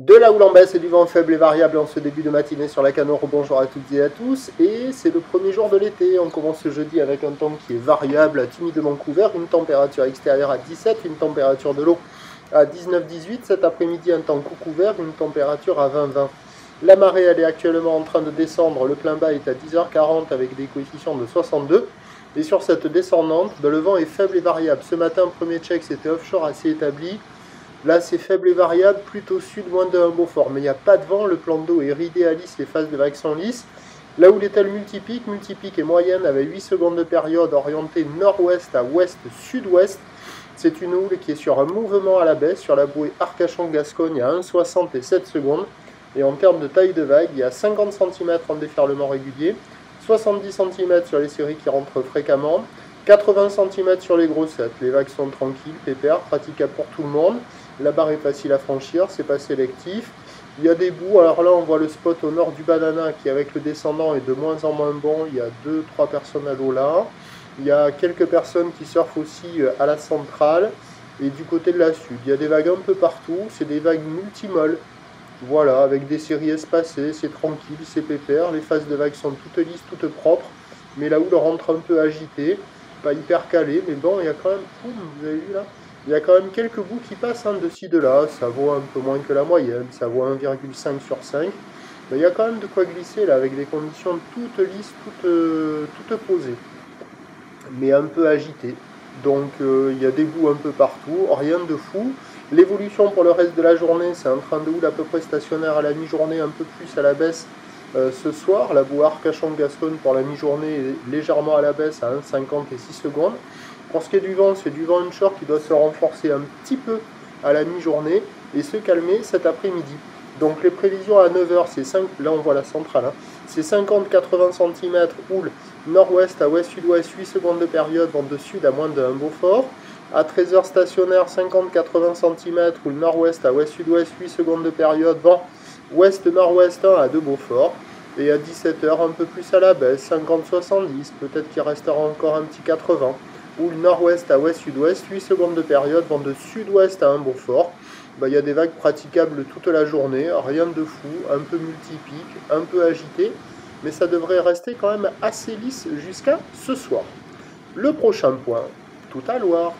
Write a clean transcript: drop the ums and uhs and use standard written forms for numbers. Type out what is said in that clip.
De la houle en baisse et du vent faible et variable en ce début de matinée sur la Canore. Bonjour à toutes et à tous. Et c'est le premier jour de l'été. On commence ce jeudi avec un temps qui est variable, timidement couvert. Une température extérieure à 17, une température de l'eau à 19-18. Cet après-midi, un temps couvert, une température à 20-20. La marée, elle est actuellement en train de descendre. Le plein bas est à 10h40 avec des coefficients de 62. Et sur cette descendante, le vent est faible et variable. Ce matin, premier check, c'était offshore assez établi. Là, c'est faible et variable, plutôt sud, moins de Beaufort. Mais il n'y a pas de vent, le plan d'eau est ridé à lisse, les phases de vagues sont lisses. Là où l'étale multipique et moyenne avec 8 secondes de période orientée nord-ouest à ouest-sud-ouest. C'est une houle qui est sur un mouvement à la baisse, sur la bouée Arcachon-Gascogne à 1,60 et 7 secondes. Et en termes de taille de vague, il y a 50 cm en déferlement régulier, 70 cm sur les séries qui rentrent fréquemment, 80 cm sur les grossettes. Les vagues sont tranquilles, pépères, praticables pour tout le monde. La barre est facile à franchir, c'est pas sélectif. Il y a des bouts, alors là on voit le spot au nord du Banana qui avec le descendant est de moins en moins bon. Il y a 2-3 personnes à l'eau là. Il y a quelques personnes qui surfent aussi à la centrale et du côté de la sud. Il y a des vagues un peu partout, c'est des vagues multimolles. Voilà, avec des séries espacées, c'est tranquille, c'est pépère. Les phases de vagues sont toutes lisses, toutes propres. Mais la houle rentre un peu agitée, pas hyper calée, mais bon, il y a quand même, vous avez vu là, il y a quand même quelques bouts qui passent de ci, de là. Ça vaut un peu moins que la moyenne, ça vaut 1,5 sur 5. Mais il y a quand même de quoi glisser là, avec des conditions toutes lisses, toutes posées. Mais un peu agitées. Donc il y a des bouts un peu partout, rien de fou. L'évolution pour le reste de la journée, c'est un train de houle à peu près stationnaire à la mi-journée, un peu plus à la baisse ce soir. La bouée Arcachon-Gascogne pour la mi-journée est légèrement à la baisse à 1,50 et 6 secondes. Pour ce qui est du vent, c'est du vent onshore qui doit se renforcer un petit peu à la mi-journée et se calmer cet après-midi. Donc les prévisions à 9h, c'est 5, là on voit la centrale, c'est 50-80 cm, houle nord-ouest à ouest-sud-ouest, 8 secondes de période, vent de sud à moins de 1 Beaufort. À 13h stationnaire, 50-80 cm, houle nord-ouest à ouest-sud-ouest, 8 secondes de période, vent ouest-nord-ouest 1 à 2 Beaufort. Et à 17h, un peu plus à la baisse, 50-70, peut-être qu'il restera encore un petit 80. Houle nord-ouest à ouest-sud-ouest, 8 secondes de période, vent de sud-ouest à 1 Beaufort. Il y a des vagues praticables toute la journée, rien de fou, un peu multipique, un peu agité, mais ça devrait rester quand même assez lisse jusqu'à ce soir. Le prochain point, tout à Loire.